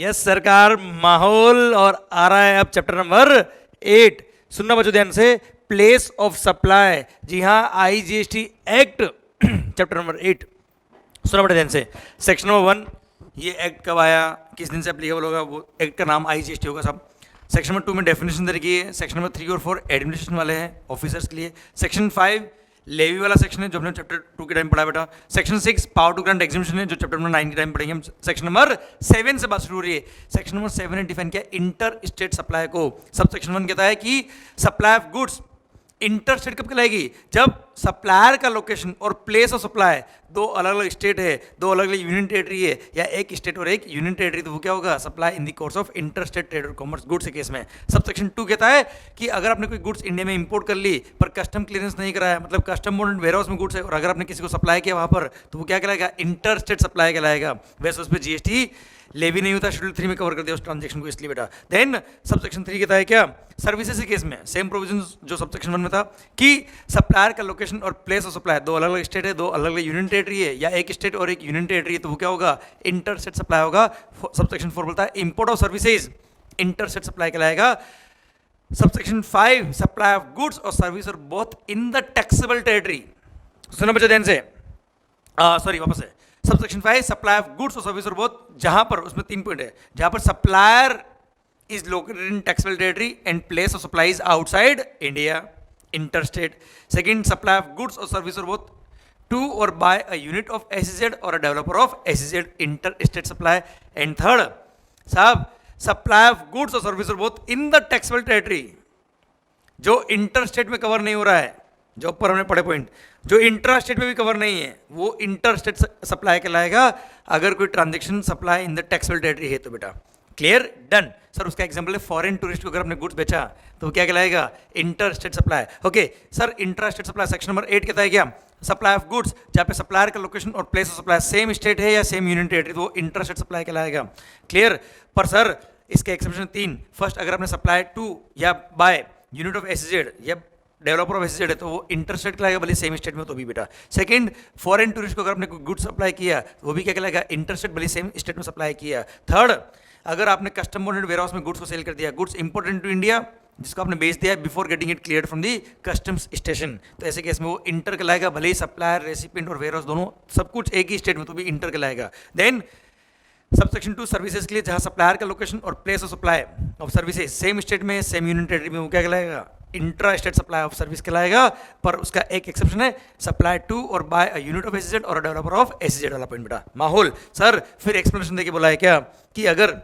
Yes सरकार, माहौल और आ रहा है अब चैप्टर नंबर 8। सुनना बच्चों ध्यान से, प्लेस ऑफ सप्लाई। जी हाँ, आईजीएसटी एक्ट चैप्टर नंबर 8। सुना बड़े ध्यान से। सेक्शन नंबर 1, ये एक्ट कब आया, किस दिन से एप्लीकेबल होगा, वो एक्ट का नाम आईजीएसटी होगा सब। सेक्शन नंबर 2 में डेफिनेशन दे रखी है। सेक्शन नंबर 3 और 4 एडमिनिस्ट्रेशन वाले हैं, ऑफिसर्स के लिए। सेक्शन 5 लेवी वाला सेक्शन है जो हमने चैप्टर 2 के टाइम पढ़ा बेटा। सेक्शन 6 पावर टू ग्रांट एग्जीम्पशन है जो चैप्टर नंबर 9 के टाइम पढ़ेंगे हम। सेक्शन नंबर 7 से बात शुरू हो रही है। सेक्शन नंबर 7 ने डिफाइन किया इंटर स्टेट सप्लाई को। सब सेक्शन 1 कहता है कि supply of goods inter state कब कहलाएगी, जब सप्लायर का लोकेशन और प्लेस ऑफ सप्लाई दो अलग अलग स्टेट है, दो अलग अलग यूनियन टेरिटरी है, या एक स्टेट और एक यूनियन टेरिटरी, तो वो क्या होगा, supply in the course of inter state trade और कॉमर्स गुड्स के केस में। सब सेक्शन 2 कहता है कि अगर आपने कोई गुड्स इंडिया में इंपोर्ट कर ली पर कस्टम क्लियरेंस नहीं कराया, मतलब कस्टम बोर्ड वेयर हाउस में गुड्स है और अगर आपने किसी को सप्लाई किया वहां पर, तो वो क्या कहलाएगा, इंटर स्टेट सप्लाई कहलाएगा। वैसे उस पर जीएसटी लेवी नहीं होता, शेड्यूल 3 में कवर कर दिया उस ट्रांजेक्शन को, इसलिए बेटा। देन सब सेक्शन 3 कहता है क्या, सर्विसेज के केस में सेम प्रोविजन जो सब सेक्शन 1 में था कि सप्लायर का लोकेशन और प्लेस ऑफ सप्लाई दो अलग अलग स्टेट है, दो अलग अलग यूनियन टेरिटरी है, या एक स्टेट और एक यूनियन टेरिटरी है, तो वो क्या होगा, इंटर स्टेट सप्लाई होगा। सब सेक्शन 4 बोलता है import of services inter state supply कहलाएगा। Sub section 5 supply of goods और सर्विस और both in the taxable territory. सुनो बच्चों ध्यान से, सॉरी वापस से। Sub section 5 supply of goods और सर्विस और बोथ, जहां पर उसमें 3 पॉइंट है, जहां पर supplier is located in taxable territory and place of supply is outside India, interstate. Second, supply of goods और सर्विस और बोथ टू और by a unit of SEZ और a developer of SEZ, inter state supply. And third साहब, supply of goods और service और both in the taxable territory, जो inter state में cover नहीं हो रहा है, जो ऊपर हमने पढ़े पॉइंट, जो इंट्रा स्टेट में भी कवर नहीं है, वो इंटर स्टेट सप्लाई कहलाएगा अगर कोई transaction supply in the taxable territory है तो बेटा। Clear, done. सर उसका एग्जांपल है फॉरेन टूरिस्ट को अगर आपने गुड्स बेचा तो वो क्या कहलाएगा, inter state supply. Okay sir, intra state supply section number 8 कहता है क्या, सप्लाई ऑफ गुड्स जहाँ पे सप्लायर का लोकेशन और place of supply same state है या सेम यूनियन टेरिटरी, तो वो इंटर स्टेट सप्लाई कहलाएगा। क्लियर। पर सर इसके एक्सेप्शन 3, फर्स्ट अगर आपने सप्लाई टू या बाय यूनिट ऑफ एसईजेड या डेवलपर ऑफ एसईजेड है तो वो इंटर स्टेट कहलाएगा, भले सेम स्टेट में तो भी बेटा। सेकंड, फॉरेन टूरिस्ट को अगर आपने कोई गुड्स सप्लाई किया तो वो भी क्या कहलाएगा, इंटर स्टेट, भले सेम स्टेट में सप्लाई किया। थर्ड, अगर आपने कस्टम बोर्ड वेयर हाउस में गुड्स को सेल कर दिया, गुड्स इंपोर्टेड टू इंडिया जिसको आपने बेच दिया before getting it clear from the customs station, तो ऐसे केस में वो इंटर कहलाएगा, भले ही सप्लायर, रेसिपिएंट और वेयर हाउस दोनों सब कुछ एक ही स्टेट में तो भी इंटर कहलाएगा। देन सब सेक्शन 2 सर्विसेज के लिए जहां सप्लायर का लोकेशन और place of supply of services same state में सेम यूनियन टेरिटरी में, वो क्या कहलाएगा, intra state supply of service कहलाएगा। पर उसका एक एक्सेप्शन है, सप्लाई टू और by a unit of SEZ और अ डेवलपर ऑफ एसईजेड वाला पॉइंट बेटा। माहौल सर फिर एक्सप्लेनेशन देके बोला है क्या कि अगर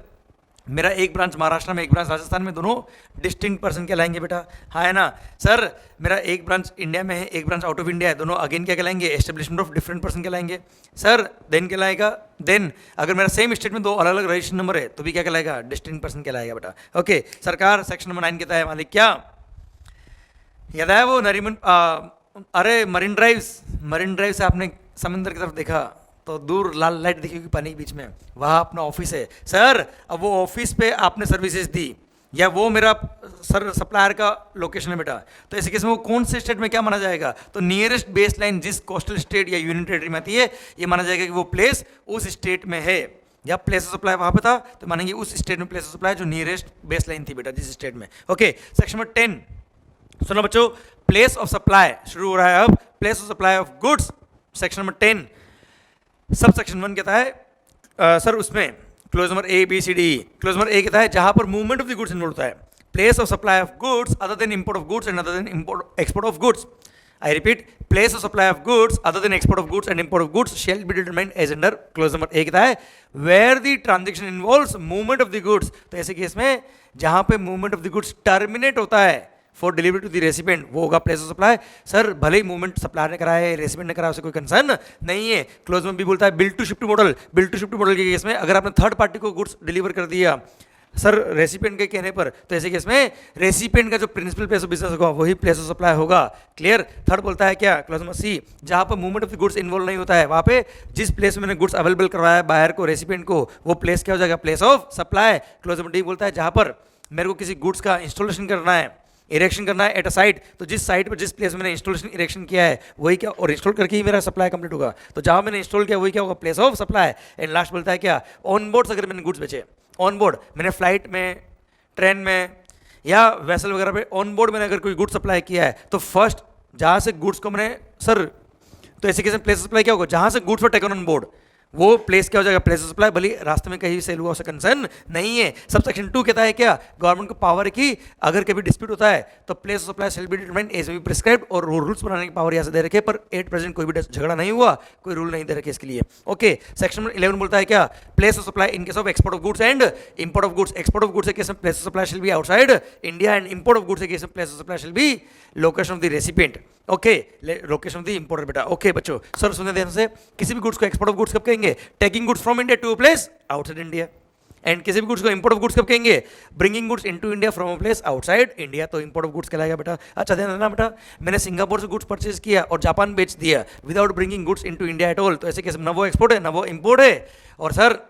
मेरा एक ब्रांच महाराष्ट्र में एक ब्रांच राजस्थान में, दोनों डिस्टिंक्ट पर्सन कहलाएंगे बेटा, हाँ है ना। सर मेरा एक ब्रांच इंडिया में है एक ब्रांच आउट ऑफ इंडिया है, दोनों अगेन क्या कहलाएंगे, एस्टेब्लिशमेंट ऑफ डिफरेंट पर्सन कहलाएंगे। सर देन कहलाएगा, देन अगर मेरा सेम स्टेट में दो अलग अलग रजिस्ट्रेशन नंबर है तो भी क्या कहलाएगा, डिस्टिंक्ट पर्सन कहलाएगा बेटा। ओके सरकार, सेक्शन नंबर 9 कहता है मालिक क्या याद है वो नरीमन, अरे मरीन ड्राइव से आपने समंदर की तरफ देखा तो दूर लाल लाइट दिखेगी पानी के बीच में, वहाँ अपना ऑफिस है। सर अब वो ऑफिस पे आपने सर्विसेज दी या वो मेरा सर सप्लायर का लोकेशन है बेटा, तो ऐसे केस में वो कौन से स्टेट में क्या माना जाएगा, तो नियरेस्ट बेस लाइन जिस कोस्टल स्टेट या यूनियन टेरिटरी में आती है ये माना जाएगा कि वो प्लेस उस स्टेट में है, या प्लेस ऑफ सप्लाई वहाँ पे था तो मानेंगे उस स्टेट में प्लेस ऑफ सप्लाई जो नियरेस्ट बेस लाइन थी बेटा जिस स्टेट में। ओके सेक्शन नंबर 10 सुनो बच्चों, प्लेस ऑफ सप्लाई शुरू हो रहा है अब, place of supply of goods section number 10 सब सेक्शन 1 कहता है सर उसमें clause number A B C D, clause number A कहता है जहां पर movement of the goods involve होता है, place of supply of goods other than import of goods and other than export of goods. I repeat, place of supply of goods other than export of goods and import of goods shall be determined as under clause number A कहता है where the transaction involves movement of the goods, तो ऐसे case में जहां पे movement of the goods terminate होता है for delivery to the recipient वो होगा प्लेस ऑफ सप्लाई। सर भले ही मूवमेंट सप्लायर ने कराया है रेसिपेंट ने कराया उसे कोई कंसर्न नहीं है। क्लोज में भी बोलता है bill to shift model, bill to shift model के केस में अगर आपने थर्ड पार्टी को गुड्स डिलीवर कर दिया सर रेसिपेंट के कहने पर, तो ऐसे केस में रेसिपेंट का जो प्रिंसिपल प्लेस ऑफ बिजनेस होगा वही प्लेस ऑफ सप्लाई होगा। क्लियर। थर्ड बोलता है क्या क्लोज नंबर सी, जहां पर movement of the goods involve नहीं होता है वहां पे जिस प्लेस में मैंने गुड्स अवेलेबल करवाया है बायर को रेसिपेंट को वो प्लेस क्या हो जाएगा, place of supply. Close number D बोलता है जहां पर मेरे को किसी गुड्स का इंस्टॉलेशन करना है इरेक्शन करना है एट अ साइट, तो जिस साइट पर जिस प्लेस में मैंने इंस्टॉलेशन इरेक्शन किया है वही क्या, और इंस्टॉल करके ही मेरा सप्लाई कंप्लीट होगा, तो जहां मैंने इंस्टॉल किया वही क्या होगा, place of supply. And last बोलता है क्या, ऑन बोर्ड अगर मैंने गुड्स बेचे, ऑन बोर्ड मैंने फ्लाइट में, ट्रेन में या वेसल वगैरह पे ऑन बोर्ड मैंने अगर कोई गुड्स सप्लाई किया है, तो फर्स्ट जहां से गुड्स को मैंने सर, तो ऐसे केस में प्लेस सप्लाई क्या होगा, जहां से goods were taken on board वो प्लेस क्या हो जाएगा, प्लेस सप्लाई, भले रास्ते में कहीं सेल हुआ उससे कंसर्न नहीं है। सब सेक्शन 2 कहता है क्या, गवर्नमेंट को पावर है कि अगर कभी डिस्प्यूट होता है तो place of supply shall be determined as be prescribed, और रूल्स बनाने की पावर यहाँ से दे रखे, पर एट प्रेजेंट कोई भी झगड़ा नहीं हुआ, कोई रूल नहीं दे रखे इसके लिए। ओके, सेक्शन 11 बोलता है क्या, place of supply in case of export of goods and import of goods. Export of goods के केस में place of supply shall B outside India, and import of goods के केस में place of supply shall B location of the recipient. Okay, location of the importer बेटा। Okay बच्चों, sir सुनने ध्यान से, किसी भी गुड्स को एक्सपोर्ट ऑफ गुड्स कब कहेंगे, taking goods from India to a place outside India. And किसी भी गुड्स को इंपोर्ट ऑफ गुड्स कब कहेंगे, bringing goods into India from a place outside India, तो इंपोर्ट ऑफ गुड्स कहलाएगा बेटा। अच्छा ध्यान देना बेटा, मैंने सिंगापुर से गुड्स परचेज किया और जापान बेच दिया without bringing goods into India at all, तो ऐसे केस में न वो एक्सपोर्ट है न वो इंपोर्ट है, और सर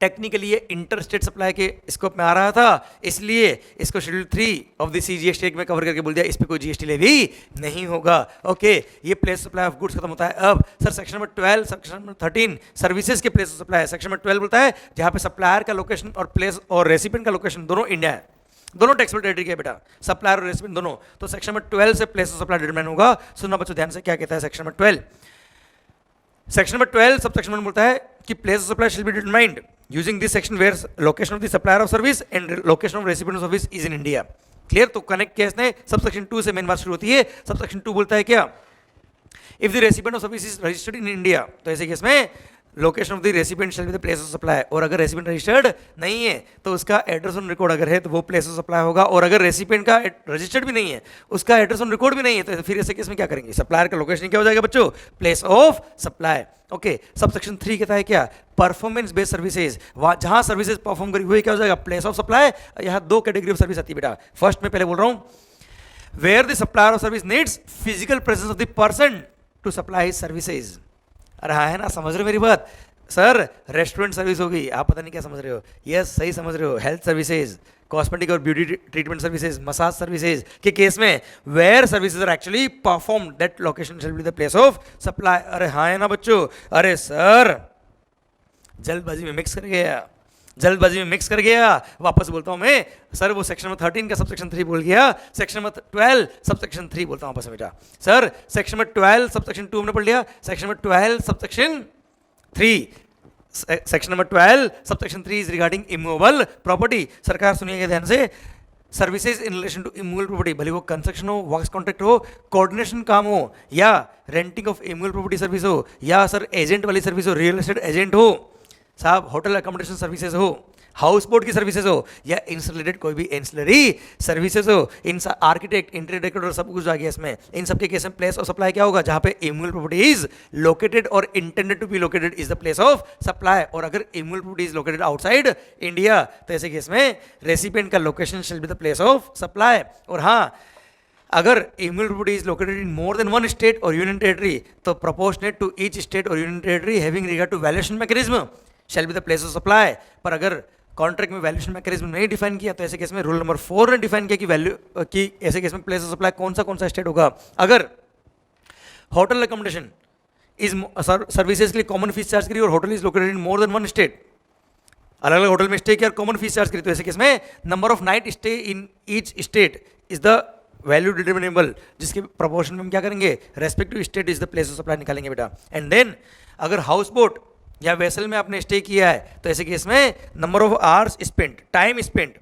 टेक्निकली ये इंटर स्टेट सप्लाई के स्कोप में आ रहा था, इसलिए इसको शेड्यूल 3 ऑफ द CGST में कवर करके बोल दिया, इस पे कोई GST लेवी नहीं होगा। ओके, ये प्लेस सप्लाई ऑफ गुड्स खत्म होता है। अब sir section number 12, section number 13 services के place of supply. Section number 12 बोलता है जहां पे सप्लायर का लोकेशन और प्लेस और रेसिपिएंट का लोकेशन दोनों इंडिया है, दोनों टैक्सेबल टेरिटरी के बेटा, सप्लायर और रेसिपिएंट दोनों, तो सेक्शन नंबर 12 से प्लेस ऑफ सप्लाई डिटरमाइन होगा। सुनना बच्चों ध्यान से, क्या कहता है section number 12। Section number 12 sub section 1 बोलता है कि place of supply shall be determined using this section where location of the supplier of service and location of recipient of service is in India. Clear, तो connect किया इसने, सब section 2 से main बात शुरू होती है। सब सेक्शन 2 बोलता है क्या, if the recipient of service is registered in India, तो ऐसे केस में location of the recipient shell be the place of supply, और अगर रेसिपिएंट रजिस्टर्ड नहीं है तो उसका एड्रेस ऑन रिकॉर्ड अगर है तो वो प्लेस ऑफ सप्लाई होगा, और अगर रेसिपिएंट का रजिस्टर्ड भी नहीं है, उसका एड्रेस ऑन रिकॉर्ड भी नहीं है, तो फिर ऐसे केस में क्या करेंगे, सप्लायर का लोकेशन क्या हो जाएगा बच्चों, प्लेस ऑफ सप्लाई। ओके, सब सेक्शन 3 कहता है क्या, परफॉर्मेंस बेस्ड सर्विसेज, जहां सर्विसेज परफॉर्म करी हुई क्या हो जाएगा, प्लेस ऑफ सप्लाई। यहाँ 2 कैटेगरी ऑफ सर्विस आती है बेटा। फर्स्ट में पहले बोल रहा हूं, where the supplier of service needs physical presence of the person to supply services. अरे हाँ है ना, समझ रहे हो मेरी बात सर, रेस्टोरेंट सर्विस होगी, आप पता नहीं क्या समझ रहे हो, यस सही समझ रहे हो, हेल्थ सर्विसेज, कॉस्मेटिक और beauty treatment services, massage services के केस में where services are actually perform that location shall be the place of supply. अरे हाँ है ना बच्चों, अरे सर जल्दबाजी में मिक्स कर गया, जल्दबाजी में मिक्स कर गया, वापस बोलता हूं मैं सर, वो सेक्शन नंबर 13 का सब सेक्शन 3 बोल गया, सेक्शन नंबर 12 सब सेक्शन 3 बोलता हूं वापस बेटा। Sir section number 12 sub section 2 हमने पढ़ लिया, section number 12 sub section 3, section number 12 sub section 3 is regarding immovable property. सरकार सुनिएगा ध्यान से, services in relation to immovable property, भले वो कंस्ट्रक्शन हो, वर्क्स कॉन्ट्रैक्ट हो, कोऑर्डिनेशन काम हो, या renting of immovable property service हो, या सर एजेंट वाली सर्विस हो, रियल एस्टेट एजेंट हो, साहब होटल अकोमोडेशन सर्विसेज हो, हाउस बोट की सर्विसेज हो, या इनसे रिलेटेड कोई भी एंसिलरी सर्विसेज हो, इन आर्किटेक्ट इंटीरियर डेकोरेटर सब कुछ आ गया इसमें, इन सब के केस में प्लेस ऑफ सप्लाई क्या होगा, जहां पे इमूवेबल प्रॉपर्टी इज लोकेटेड और intended to be located is the place of supply. और अगर immovable property is located outside India, तो ऐसे केस में रेसिपिएंट का location shall be the place of supply. और हाँ, अगर immovable property is located in more than one state और यूनियन टेरिटरी, तो प्रोपोर्शनेट टू ईच स्टेट और union territory having regard to valuation mechanism shall be the place of supply. पर अगर contract में valuation mechanism नहीं define किया, तो ऐसे केस में रूल नंबर 4 ने डिफाइन किया कि वैल्यू की ऐसे केस में प्लेस ऑफ सप्लाई कौन सा स्टेट होगा। अगर होटल अकोमोडेशन इज सर्विसेज के लिए कॉमन फीस चार्ज करी और hotel is located in more than one state, अलग अलग होटल में स्टे किया और कॉमन फीस चार्ज करी, तो ऐसे केस में number of night stay in each state is the value determinable, जिसके प्रोपोर्शन में हम क्या करेंगे, respective state is the place of supply निकालेंगे बेटा। एंड देन अगर हाउस बोट या वेसल में आपने स्टे किया है, तो ऐसे केस में number of hours spent, time spent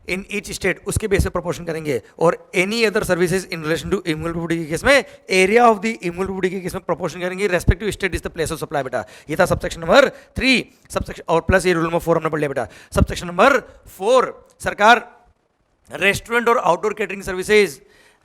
in each state, उसके बेस पे प्रोपोर्शन करेंगे। और any other services in relation to immovable property के केस में area of the immovable property के केस में प्रोपोर्शन करेंगे, respective state is the place of supply बेटा। ये था सबसेक्शन नंबर 3, सबसेक्शन और प्लस ये रूल नंबर 4 हमने पढ़ लिया बेटा। सबसेक्शन नंबर 4, सरकार रेस्टोरेंट और outdoor catering services,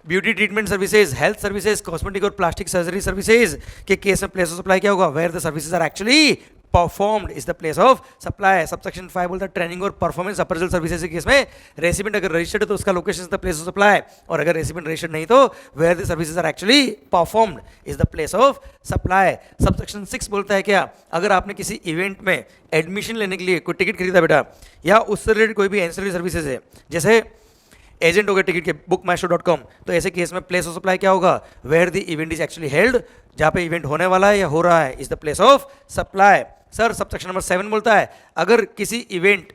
beauty treatment services, health services, cosmetic और प्लास्टिक सर्जरी सर्विसेज के केस में प्लेस ऑफ सप्लाई क्या होगा, where the services are actually performed is the place of supply. Subsection 5 बोलता है training और परफॉर्मेंस अप्रेजल सर्विसेज के case में रेसिडेंट अगर रजिस्टर्ड है तो उसका location is the place of supply, और अगर रेसिडेंट रजिस्टर्ड नहीं तो where the services are actually performed is the place of supply. Subsection 6 बोलता है क्या, अगर आपने किसी इवेंट में एडमिशन लेने के लिए कोई टिकट खरीदा बेटा, या उससे रिलेटेड कोई भी एंसिलरी सर्विसेज है, जैसे एजेंट हो गए टिकट के bookmystore.com, तो ऐसे केस में प्लेस ऑफ सप्लाई क्या होगा, where the event is actually held, जहाँ पे इवेंट होने वाला है या हो रहा है, is the place of supply. Sir subsection number 7 बोलता है अगर किसी इवेंट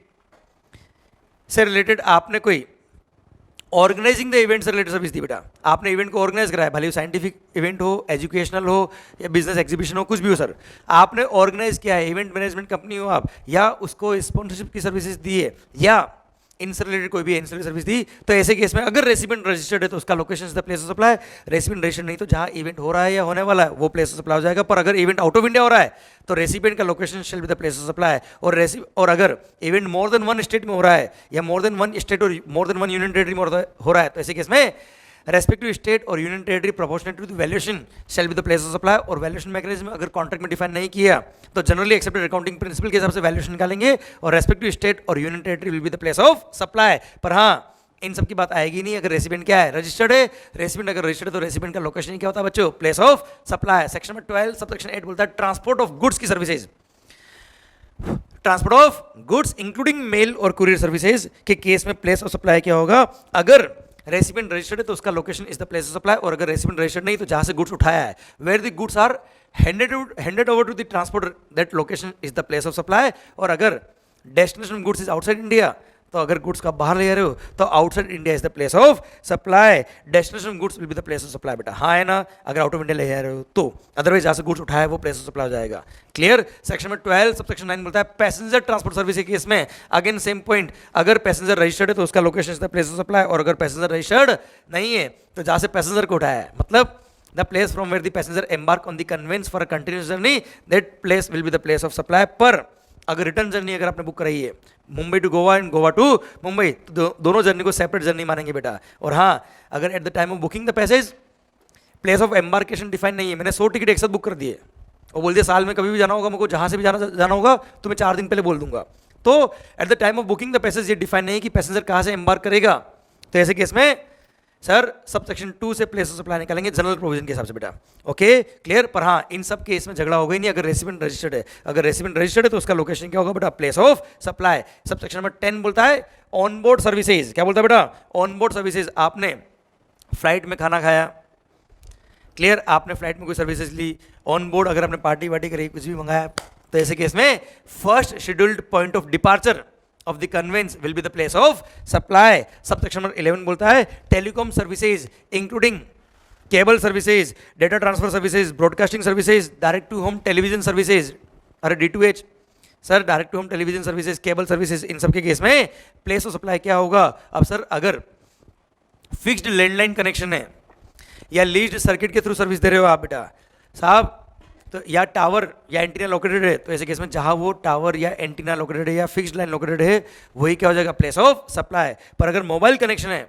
से रिलेटेड आपने कोई ऑर्गेनाइजिंग द इवेंट से रिलेटेड सर्विस दी, बेटा आपने इवेंट को ऑर्गेनाइज कराया, भले साइंटिफिक इवेंट हो, एजुकेशनल हो या बिजनेस एग्जीबिशन हो, कुछ भी हो सर, आपने ऑर्गेनाइज किया है, इवेंट मैनेजमेंट कंपनी हो आप, या उसको स्पॉन्सरशिप की सर्विसेज दी है या इनसे रिलेटेड कोई भी एंसिलरी सर्विस दी, तो ऐसे केस में अगर रेसिपिएंट रजिस्टर्ड है तो उसका location is the place of supply, recipient registered नहीं तो जहां इवेंट हो रहा है या होने वाला है वो प्लेस ऑफ सप्लाई हो जाएगा। पर अगर इवेंट आउट ऑफ इंडिया हो रहा है तो रेसिपिएंट का location shell be the place of supply, और अगर इवेंट मोर देन वन स्टेट में हो रहा है या मोर देन वन स्टेट और more than one union territory में हो रहा है तो ऐसे केस में रेस्पेक्टिव स्टेट और union territory proportionate to the valuation shall be the place of supply, और वैल्यूएशन मैकेनिज्म अगर कॉन्ट्रैक्ट में डिफाइन नहीं किया तो जनरली एक्सेप्टेड अकाउंटिंग प्रिंसिपल के हिसाब से वैल्यूएशन निकालेंगे और रेस्पेक्टिव स्टेट और union territory will be the place of supply. पर हाँ, इन सब की बात आएगी नहीं अगर रेसिपिएंट क्या है, रजिस्टर्ड है। रेसिपिएंट अगर रजिस्टर्ड है तो रेसिपिएंट का लोकेशन क्या होता है बच्चों, place of supply. Section number 12 subsection 8 बोलता है ट्रांसपोर्ट ऑफ गुड्स की services, transport of goods including mail और कुरियर सर्विसेज के केस में प्लेस ऑफ सप्लाई क्या होगा, अगर रेसिपिएंट रजिस्टर्ड है तो उसका location is the place of supply, और अगर रेसिपिएंट रजिस्टर्ड नहीं तो जहां से गुड्स उठाया है, where the goods are handed over to the transporter, that location is the place of supply। और अगर destination goods is outside India तो अगर गुड्स का बाहर ले रहे हो तो outside India is the place of supply, destination goods will be the place of supply. बेटा हाँ है ना, अगर आउट ऑफ इंडिया ले जा रहे हो तो, अदरवाइज जहाँ से गुड्स उठाया है वो प्लेस ऑफ सप्लाई हो जाएगा। क्लियर। सेक्शन में 12 सबसेक्शन 9 बोलता है पैसेंजर ट्रांसपोर्ट सर्विस के केस में अगेन सेम पॉइंट, अगर पैसेंजर रजिस्टर्ड है तो उसका location is the place of supply, और अगर पैसेंजर रजिस्टर्ड नहीं है तो जहाँ से पैसेंजर को उठाया है, मतलब the place from where the passenger embark on the conveyance for a continuous journey, that place will be the place of supply। पर अगर रिटर्न जर्नी अगर आपने बुक कराई है Mumbai to Goa and Goa to Mumbai, तो दोनों जर्नी को सेपरेट जर्नी मानेंगे बेटा। और हाँ, अगर at the time of booking the passage place of embarkation define नहीं है, मैंने 100 टिकट एक साथ बुक कर दिए और बोल दिया साल में कभी भी जाना होगा, मुझको जहाँ से भी जाना होगा तो मैं 4 दिन पहले बोल दूंगा, तो at the time of booking the passage ये डिफाइन नहीं है कि पैसेंजर कहाँ से एम्बार्क करेगा, तो ऐसे केस में सर सबसेक्शन 2 से प्लेस ऑफ सप्लाई निकालेंगे जनरल प्रोविजन के हिसाब से बेटा। Okay clear. पर हाँ, इन सब केस में झगड़ा होगा ही नहीं अगर रेसिपिएंट रजिस्टर्ड है, अगर रेसिपिएंट रजिस्टर्ड है तो उसका लोकेशन क्या होगा बेटा, place of supply. Subsection number 10 बोलता है ऑन बोर्ड सर्विसेज, क्या बोलता है बेटा, ऑन बोर्ड सर्विसेज। आपने फ्लाइट में खाना खाया, क्लियर, आपने फ्लाइट में कोई सर्विसेज ली, ऑन बोर्ड अगर आपने पार्टी वार्टी करी, कुछ भी मंगाया, तो ऐसे केस में first scheduled point of departure of the conveyance will be the place of supply। Subsection number 11 बोलता है telecom services including cable services, data transfer services, broadcasting services, direct to home television services, अरे D2H sir, direct to home television services, cable services, इन सब के case में place of supply क्या होगा। अब सर अगर फिक्स्ड लैंडलाइन कनेक्शन है या लीज्ड सर्किट के थ्रू सर्विस दे रहे हो आप बेटा साहब, तो या टावर या एंटीना लोकेटेड है, तो ऐसे केस में जहां वो टावर या एंटीना लोकेटेड है या फिक्स्ड लाइन लोकेटेड है वही क्या हो जाएगा, प्लेस ऑफ सप्लाई। पर अगर मोबाइल कनेक्शन है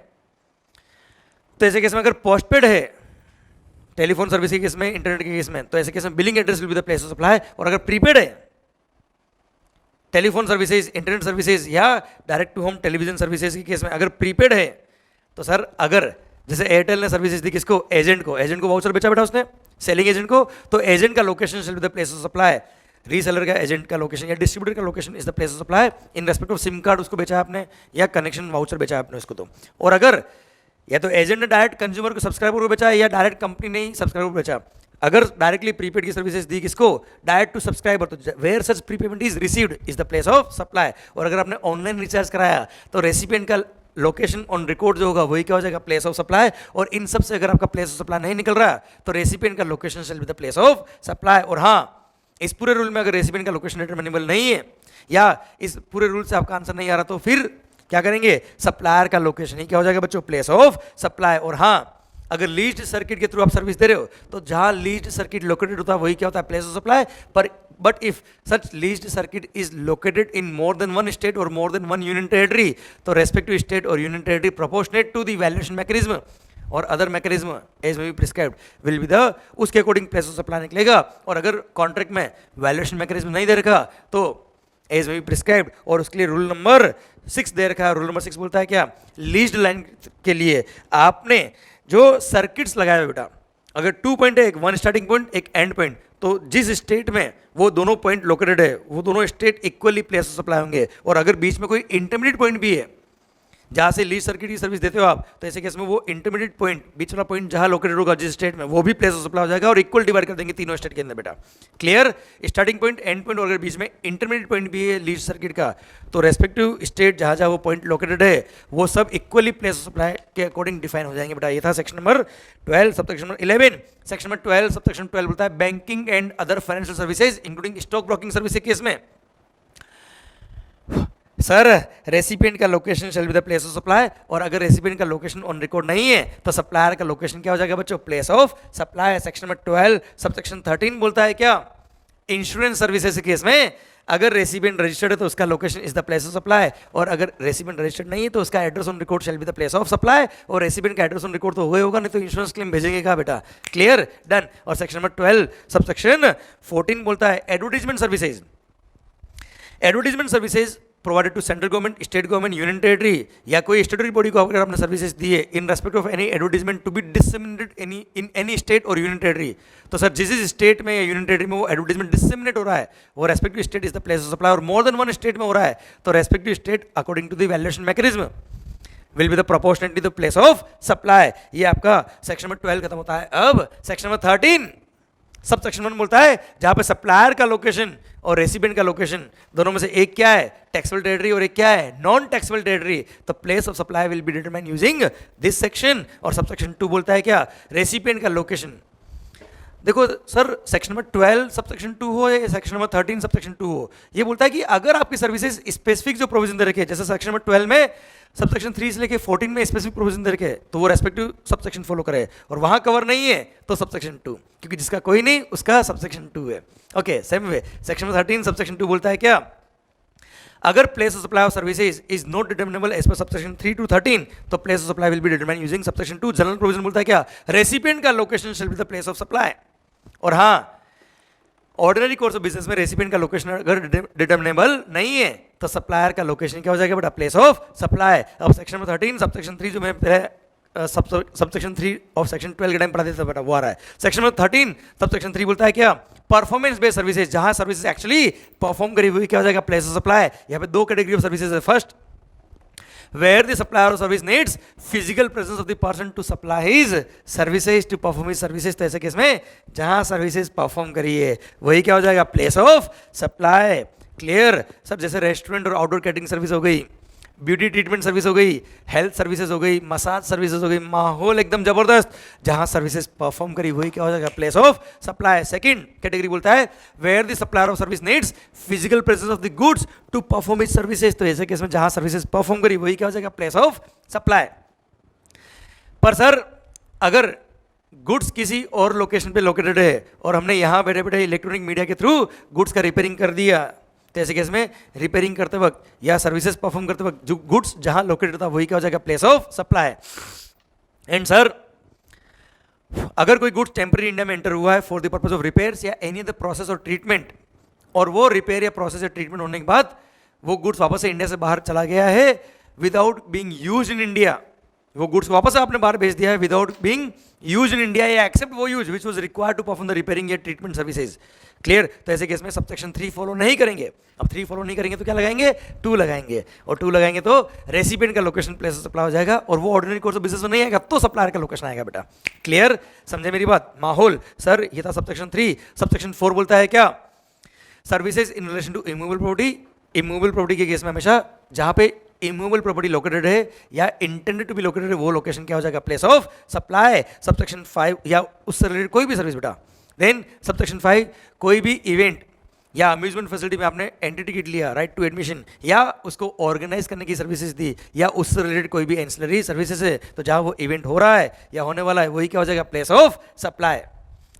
तो ऐसे केस में अगर पोस्टपेड है टेलीफोन सर्विस के केस में, इंटरनेट के केस में, तो ऐसे केस में billing address will be the place of supply. और अगर प्रीपेड है टेलीफोन सर्विसेज, इंटरनेट सर्विसेज या direct to home television services के केस में अगर प्रीपेड है तो सर अगर जैसे एयरटेल ने सर्विसेज दी किसको, एजेंट को वाउचर बेचा बेटा उसने सेलिंग एजेंट को, तो एजेंट का location shell be the place of supply, reseller का एजेंट का लोकेशन या डिस्ट्रीब्यूटर का location is the place of supply in respect of SIM card उसको बेचा आपने या कनेक्शन वाउचर बेचा आपने उसको। तो और अगर या तो एजेंट ने डायरेक्ट कंज्यूमर को सब्सक्राइबर को बेचा या डायरेक्ट कंपनी ने ही सब्सक्राइबर को बेचा, अगर डायरेक्टली प्रीपेड की सर्विसेज दी किसको, डायरेक्ट टू सब्सक्राइबर, तो where such prepayment is received is the place of supply. और अगर आपने ऑनलाइन रिचार्ज कराया तो रेसिपिएंट का लोकेशन ऑन रिकॉर्ड जो होगा वही क्या हो जाएगा, प्लेस ऑफ सप्लाई। और इन सब से अगर आपका प्लेस ऑफ सप्लाई नहीं निकल रहा तो रेसिपिएंट का location shell be the place of supply. और हाँ, इस पूरे रूल में अगर रेसिपिएंट का लोकेशन डिटरमिनेबल नहीं है या इस पूरे रूल से आपका आंसर नहीं आ रहा तो फिर क्या करेंगे, सप्लायर का लोकेशन ही क्या हो जाएगा बच्चों, प्लेस ऑफ सप्लाई। और हाँ, अगर लीज्ड सर्किट के थ्रू आप सर्विस दे रहे हो तो जहां लीज्ड सर्किट लोकेटेड होता है वही क्या होता है, प्लेस ऑफ सप्लाई। पर but if such leased circuit is located in more than one state और more than one union territory, तो रेस्पेक्टिव स्टेट और union territory proportionate to the valuation mechanism और other mechanism as may be prescribed will be the, उसके according place of supply निकलेगा। और अगर contract में valuation mechanism नहीं दे रखा तो एज मे बी प्रिस्क्राइब्ड, और उसके लिए रूल नंबर 6 दे रखा है। रूल नंबर 6 बोलता है क्या, लीज्ड लाइन के लिए आपने जो सर्किट्स लगाए हुए बेटा, अगर 2 पॉइंट है, एक वन स्टार्टिंग पॉइंट एक एंड पॉइंट, तो जिस स्टेट में वो दोनों पॉइंट लोकेटेड है वो दोनों state equally place of supply होंगे। और अगर बीच में कोई इंटरमीडिएट पॉइंट भी है जहाँ से लीज सर्किट की सर्विस देते हो आप, तो ऐसे केस में वो इंटरमीडिएट पॉइंट, बीच वाला पॉइंट जहाँ लोकेटेड होगा जिस स्टेट में, वो भी प्लेस ऑफ सप्लाई हो जाएगा और इक्वल डिवाइड कर देंगे तीनों स्टेट के अंदर बेटा। Clear? Starting point, and point, और अगर बीच में इंटरमीडिएट पॉइंट भी है लीज सर्किट का, तो रेस्पेक्टिव स्टेट जहाँ जहाँ वो पॉइंट लोकेटेड है वो सब इक्वली प्लेस ऑफ सप्लाई के अकॉर्डिंग डिफाइन हो जाएंगे बेटा। ये था section number 12 subsection number 11। Section number 12 subsection 12 बोलता है banking and other financial services including stock broking service के केस में सर रेसिपिएंट का location shall be the place of supply, और अगर रेसिपिएंट का लोकेशन ऑन रिकॉर्ड नहीं है तो सप्लायर का लोकेशन क्या हो जाएगा बच्चों? Place of supply. Section number 12 subsection 13 बोलता है क्या? इंश्योरेंस सर्विसेज के केस में अगर रेसिपिएंट रजिस्टर्ड है तो उसका location is the place of supply, और अगर रेसिपिएंट रजिस्टर्ड नहीं है तो उसका address on record shell be the place of supply. और रेसिपिएंट का एड्रेस ऑन रिकॉर्ड तो हुए होगा, नहीं तो इंश्योरेंस क्लेम भेजेंगे कहा बेटा? क्लियर? डन। और सेक्शन नंबर 12 सबसेक्शन 14 बोलता है advertisement services. Advertisement services provided to central government, state government, union territory या कोई स्टेटरी बॉडी को अगर आपने सर्विसेज दी है in respect of any advertisement to be disseminated in any state और यूनियन टेरिटरी, तो सर जिस स्टेट में या यूनियन टेरिटरी में वो एडवर्टीजमेंट डिसेमिनेट हो रहा है वो respective state is the place of supply, और मोर देन वन स्टेट में हो रहा है तो respective state according to the valuation mechanism will be the proportionately the place of supply. ये आपका सेक्शन नंबर 12 खत्म होता है। अब सेक्शन नंबर 13 सब सेक्शन 1 बोलता है जहां पे सप्लायर का लोकेशन और रेसिपिएंट का लोकेशन दोनों में से एक क्या है? टैक्सेबल टेरिटरी और एक क्या है? Non taxable territory. तो place of supply will be determine using this section. और सब सेक्शन 2 बोलता है क्या? रेसिपिएंट का लोकेशन। देखो sir section number 12 sub section 2 हो या सेक्शन नंबर 13 सब सेक्शन 2 हो, ये बोलता है कि अगर आपकी सर्विसेज स्पेसिफिक जो प्रोविजन दे रखे, जैसे सेक्शन नंबर 12 में सब सेक्शन 3 से लेके 14 में स्पेसिफिक प्रोविजन दे रखे, तो वो रेस्पेक्टिव सब सेक्शन फॉलो करे, और वहां कवर नहीं है तो सब सेक्शन 2, क्योंकि जिसका कोई नहीं उसका सब सेक्शन 2 है। Okay, same way section number 13 sub section 2 बोलता है क्या? अगर place of supply of services is not determinable as per subsection 3 to 13, तो place of supply will be determined using subsection 2। General provision बोलता है क्या? रेसिपिएंट का location shall be the place of supply. और हाँ, ऑर्डिनरी कोर्स ऑफ बिजनेस में recipient का location अगर डिटरमिनेबल नहीं है तो सप्लायर का लोकेशन क्या हो जाएगा बेटा? Place of supply. अब सेक्शन नंबर 13 सबसेक्शन 3 जो मैं सबसेक्शन 3 ऑफ सेक्शन 12 के टाइम पढ़ा देता बेटा वो आ रहा है। सेक्शन नंबर 13 सबसेक्शन 3 बोलता है क्या? परफॉर्मेंस बेस्ड सर्विसेज, जहां सर्विसेज एक्चुअली परफॉर्म करी हुई क्या हो जाएगा? Place of supply. यहाँ पे दो कैटेगरी ऑफ सर्विसेज है। First, where the supplier of service needs physical presence of the person to supply his services to perform his services, तो ऐसे केस में जहां सर्विसेज परफॉर्म करी है वही क्या हो जाएगा? Place of supply. Clear sir? जैसे रेस्टोरेंट और आउटडोर कैटरिंग सर्विस हो गई, ब्यूटी ट्रीटमेंट सर्विस हो गई, हेल्थ सर्विसेज हो गई, मसाज सर्विसेज हो गई, माहौल एकदम जबरदस्त, जहां सर्विसेज परफॉर्म करी वही क्या हो जाएगा? Place of supply. Second category बोलता है where the supplier of service needs physical presence of the goods to perform its services, तो ऐसे केस में जहां सर्विसेज परफॉर्म करी वही क्या हो जाएगा? Place of supply. पर सर अगर गुड्स किसी और लोकेशन पे लोकेटेड है और हमने यहाँ बैठे बैठे इलेक्ट्रॉनिक मीडिया के थ्रू गुड्स का रिपेयरिंग कर दिया, तो ऐसे केस में रिपेयरिंग करते वक्त या सर्विसेज परफॉर्म करते वक्त जो गुड्स जहां लोकेटेड था वही क्या हो जाएगा? Place of supply. And sir अगर कोई गुड्स टेम्पररी इंडिया में एंटर हुआ है for the purpose of repairs या एनी अदर प्रोसेस और ट्रीटमेंट, और वो रिपेयर या प्रोसेस या ट्रीटमेंट होने के बाद वो गुड्स वापस से इंडिया से बाहर चला गया है without being used in India, वो गुड्स को वापस आपने बाहर भेज दिया है without being used in India या एक्सेप्ट वो use which was required to perform the repairing या ट्रीटमेंट सर्विसेज। क्लियर? तो ऐसे केस में सबसेक्शन 3 फॉलो नहीं करेंगे। अब 3 फॉलो नहीं करेंगे तो क्या लगाएंगे? 2 लगाएंगे, और 2 लगाएंगे तो रेसिपिएंट का लोकेशन प्लेस ऑफ सप्लाई हो जाएगा, और वो ऑर्डिनरी कोर्स ऑफ बिजनेस में नहीं आएगा तो सप्लायर का लोकेशन आएगा बेटा। क्लियर? समझे मेरी बात? माहौल सर ये था सबसेक्शन 3। सबसेक्शन 4 बोलता है क्या? Services in relation to immovable property. Immovable property के केस में हमेशा जहां पे इमूवेबल प्रॉपर्टी लोकेटेड है या इंटेंडेड टू बी लोकेटेड है वो लोकेशन क्या हो जाएगा? Place of supply. सबसेक्शन 5 या उससे रिलेटेड कोई भी सर्विस बेटा। देन सबसेक्शन 5 कोई भी इवेंट या अम्यूजमेंट फैसिलिटी में आपने एंटिटी किट लिया, राइट टू एडमिशन, या उसको ऑर्गेनाइज करने की सर्विसेज दी, या उससे रिलेटेड कोई भी एंसिलरी सर्विसेज है, तो जहां वो इवेंट हो रहा है या होने वाला है वही क्या हो जाएगा? Place of supply.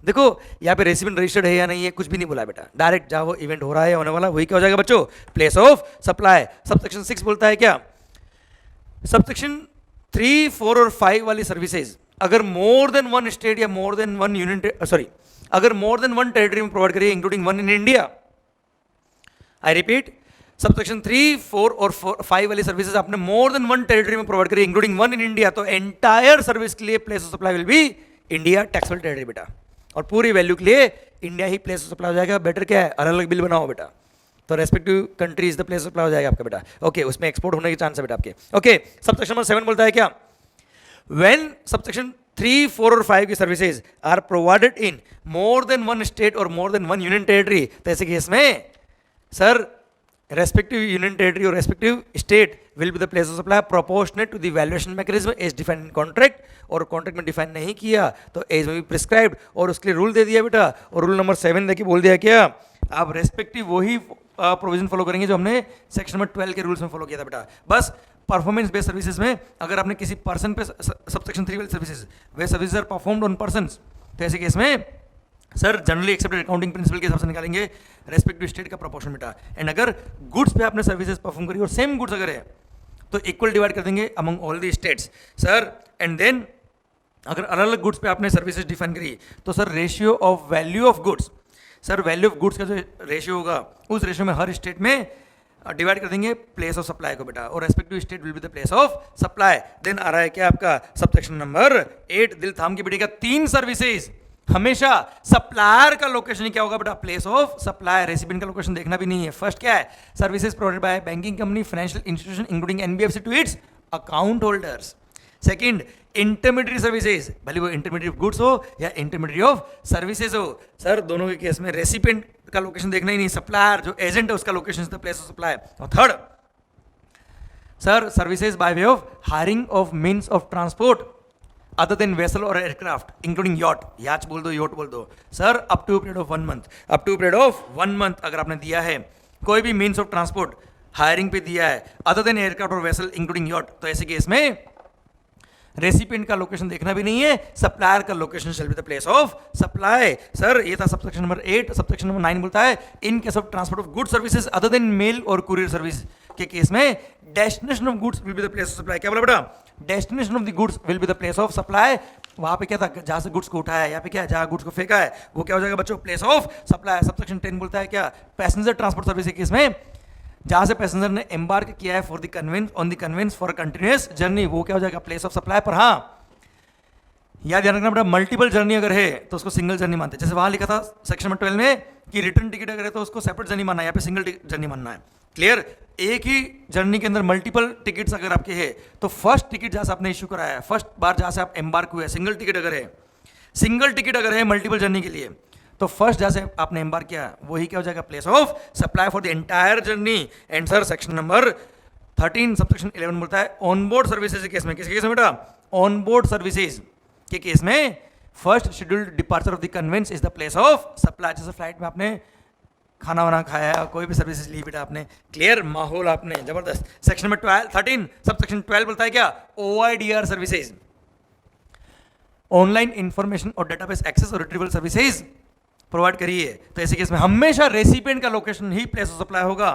देखो यहाँ पे रेसिपिएंट रजिस्टर्ड है या नहीं है कुछ भी नहीं बोला बेटा, डायरेक्ट जहां वो इवेंट हो रहा है होने वाला वही क्या हो जाएगा बच्चों? Place of supply. सबसेक्शन 6 बोलता है क्या? सबसेक्शन 3, 4 और 5 वाली सर्विसेज अगर मोर देन वन स्टेट या मोर देन वन यूनियन अगर मोर देन वन टेरिटरी में प्रोवाइड करिए including one in India, I repeat subsection 3, 4 और 5 वाली सर्विसेज आपने मोर देन वन टेरिटरी में प्रोवाइड करिए इंक्लूडिंग वन इन इंडिया, तो एंटायर सर्विस के लिए place of supply will B India taxable territory बेटा, और पूरी वैल्यू के लिए India he place of supply हो जाएगा। बेटर क्या है? अलग अलग बिल बनाओ बेटा। तो respective country is the place of supply हो जाएगा आपका बेटा। ओके, उसमें एक्सपोर्ट होने के चांस है बेटा आपके। ओके, सबसेक्शन नंबर 7 बोलता है क्या, व्हेन सबसेक्शन 3, 4 और 5 की services are provided in more than one state और more than one union territory, तो ऐसे केस में सर रेस्पेक्टिव यूनियन टेरिटरी और respective state will be the place of supply proportionate to the valuation mechanism as defined in contract, और contract में define नहीं किया तो एज में भी प्रिस्क्राइब्ड, और उसके लिए रूल दे दिया बेटा। और रूल नंबर 7 देखिए बोल दिया क्या, आप रेस्पेक्टिव वही प्रोविजन फॉलो करेंगे जो हमने सेक्शन नंबर 12 के रूल्स में फॉलो किया था बेटा। बस परफॉर्मेंस बेस्ड सर्विसेज में अगर आपने किसी पर्सन पे सबसेक्शन 3 वाली सर्विसेज वे services are performed on persons, तो ऐसे केस में sir generally accepted accounting principle के हिसाब से निकालेंगे रेस्पेक्टिव स्टेट का प्रोपोर्शन बेटा। एंड अगर गुड्स पे आपने सर्विसेज परफॉर्म करी और सेम गुड्स अगर है तो इक्वल डिवाइड कर देंगे among all the states sir. And then अगर अलग अलग गुड्स पे आपने सर्विसेज डिफाइन करी तो sir ratio of value of goods, sir value of goods का जो रेशियो होगा उस रेशियो में हर स्टेट में डिवाइड कर देंगे प्लेस ऑफ सप्लाई को बेटा, और respective state will be the place of supply. Then आ रहा है क्या आपका सबसेक्शन नंबर 8, दिल थाम के बेटे का 3 सर्विसेज हमेशा सप्लायर का लोकेशन ही क्या होगा बेटा, प्लेस ऑफ सप्लाई। रेसिपिएंट का लोकेशन देखना भी नहीं है। फर्स्ट क्या है, services provided by banking company financial institution including NBFC to its account holders. Second, intermediate services, भले वो इंटरमीडिएट गुड्स हो या इंटरमीडिएट ऑफ सर्विसेज हो, सर दोनों के केस में रेसिपिएंट का लोकेशन देखना ही नहीं, सप्लायर जो एजेंट है उसका location is the place of supply. और third sir services by way of hiring of means of transport other than vessel और एयरक्राफ्ट इंक्लूडिंग यॉट, याच बोल दो योट बोल दो sir, up to period of 1 month, up to period of 1 month अगर आपने दिया है कोई भी मीन्स ऑफ ट्रांसपोर्ट हायरिंग पे दिया है अदर देन एयरक्राफ्ट और वेसल इंक्लूडिंग यॉट, तो ऐसे केस में रेसिपिएंट का लोकेशन देखना भी नहीं है, सप्लायर का location shall be the place of supply. Sir ये था सबसेक्शन नंबर 8। सबसेक्शन नंबर 9 बोलता है in case of transport of good services other than mail और कुरियर सर्विस के केस में destination of goods will be the place of supply. क्या बोला बेटा, destination of the goods will be the place of supply. वहां पे क्या था, जहां से गुड्स को उठाया है, यहाँ पे क्या है जहां गुड्स को फेंका है वो क्या हो जाएगा बच्चों, प्लेस ऑफ सप्लाई। सबसेक्शन 10 बोलता है क्या, पैसेंजर ट्रांसपोर्ट सर्विस के केस में जहां से पैसेंजर ने एम्बार्क किया है for the conveyance on the conveyance for continuous journey, वो क्या हो जाएगा, प्लेस ऑफ सप्लाई। पर हाँ याद ध्यान रखना बेटा, मल्टीपल जर्नी अगर है तो उसको सिंगल जर्नी मानते हैं। जैसे वहां लिखा था सेक्शन नंबर 12 में कि रिटर्न टिकट अगर है तो उसको सेपरेट जर्नी मानना है, यहाँ पे सिंगल जर्नी मानना है। क्लियर, एक ही जर्नी के अंदर मल्टीपल टिकट्स अगर आपके है तो फर्स्ट टिकट जहां से आपने इशू कराया है, फर्स्ट बार जहां से आप एम्बार्क हुए, सिंगल टिकट अगर है, सिंगल टिकट अगर है मल्टीपल जर्नी के लिए, तो फर्स्ट जहां से आपने एम्बार्क किया वही क्या हो जाएगा, place of supply for the entire journey. And sir section number 13 subsection 11 बोलता है ऑनबोर्ड सर्विसेज के केस में, किसके केस में बेटा, ऑनबोर्ड सर्विसेज के केस में first scheduled departure of the conveyance is the place of supply. जैसे फ्लाइट में आपने खाना वाना खाया, कोई भी सर्विसेज ली बेटा आपने, क्लियर माहौल आपने जबरदस्त। सेक्शन नंबर 13 सबसेक्शन 12 बोलता है क्या, OIDR सर्विसेज, ऑनलाइन इंफॉर्मेशन और डेटाबेस एक्सेस और रिट्रीवल सर्विसेज प्रोवाइड करिए, तो ऐसे केस में हमेशा रेसिपिएंट का location he place of supply होगा।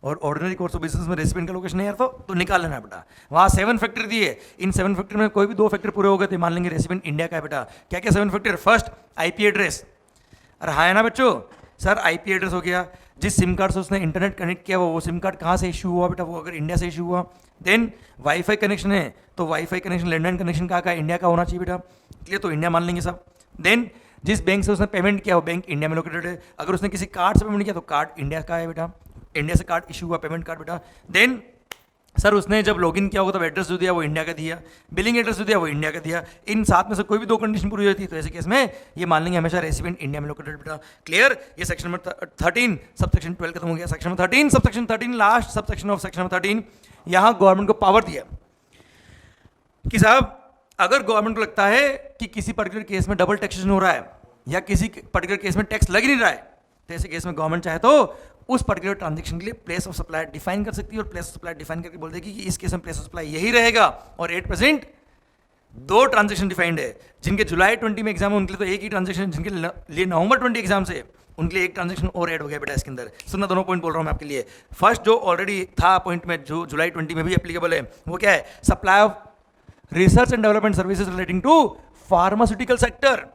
और ऑर्डिनरी कोर्स ऑफ बिजनेस में रेसिपिएंट का लोकेशन नहीं यार तो निकाल लेना बेटा। वहाँ 7 फैक्टर दिए, इन 7 फैक्टर में कोई भी 2 फैक्टर पूरे हो गए तो मान लेंगे रेसिपिएंट इंडिया का है बेटा। क्या क्या 7 फैक्टर, फर्स्ट IP एड्रेस, अरे हाँ है ना बच्चों, सर IP एड्रेस हो गया, जिस सिम कार्ड से उसने इंटरनेट कनेक्ट किया वो सिम कार्ड कहाँ से इशू हुआ बेटा, वो अगर इंडिया से इशू हुआ। देन वाईफाई कनेक्शन है तो वाईफाई कनेक्शन लैंडलाइन कनेक्शन कहाँ का, इंडिया का होना चाहिए बेटा, क्लियर, तो इंडिया मान लेंगे सब। देन जिस बैंक से उसने पेमेंट किया वो बैंक इंडिया में लोकेटेड है, अगर उसने किसी कार्ड से पेमेंट किया तो कार्ड इंडिया का है बेटा, इंडिया से कार्ड इशू हुआ पेमेंट कार्ड बेटा। देन सर उसने जब लॉगिन किया होगा तब एड्रेस जो दिया वो इंडिया का दिया, बिलिंग एड्रेस जो दिया वो इंडिया का दिया, इन 7 में से कोई भी 2 कंडीशन पूरी होती है तो ऐसे केस में ये मान लेंगे हमेशा रेसिपिएंट इंडिया में लोकेटेड बेटा। क्लियर, ये सेक्शन नंबर 13 सबसेक्शन 12 खत्म हो गया। Section number 13 subsection 13 last subsection of section number 13, यहाँ गवर्नमेंट को पावर दिया कि साहब अगर गवर्नमेंट को लगता है कि किसी पर्टिकुलर केस में डबल टैक्सेशन हो रहा है या किसी पर्टिकुलर केस में टैक्स लग ही नहीं रहा है, तो ऐसे केस में गवर्नमेंट चाहे तो उस पर्टिकुलर ट्रांजैक्शन के लिए प्लेस ऑफ सप्लाई डिफाइन कर सकती है और प्लेस ऑफ सप्लाई डिफाइन करके बोल देगी कि इस केस में प्लेस ऑफ सप्लाई यही रहेगा। और 8% 2 ट्रांजैक्शन डिफाइंड है, जिनके जुलाई 20 में एग्जाम है उनके लिए तो एक ही ट्रांजैक्शन, जिनके लिए नवंबर 20 एग्जाम से उनके लिए एक ट्रांजैक्शन और ऐड हो गया बेटा इसके अंदर। सुनना, दोनों पॉइंट बोल रहा हूँ मैं आपके लिए। फर्स्ट जो ऑलरेडी था पॉइंट में जो जुलाई 20 में भी एप्लीकेबल है वो क्या है, supply of research and development services relating to pharmaceutical sector,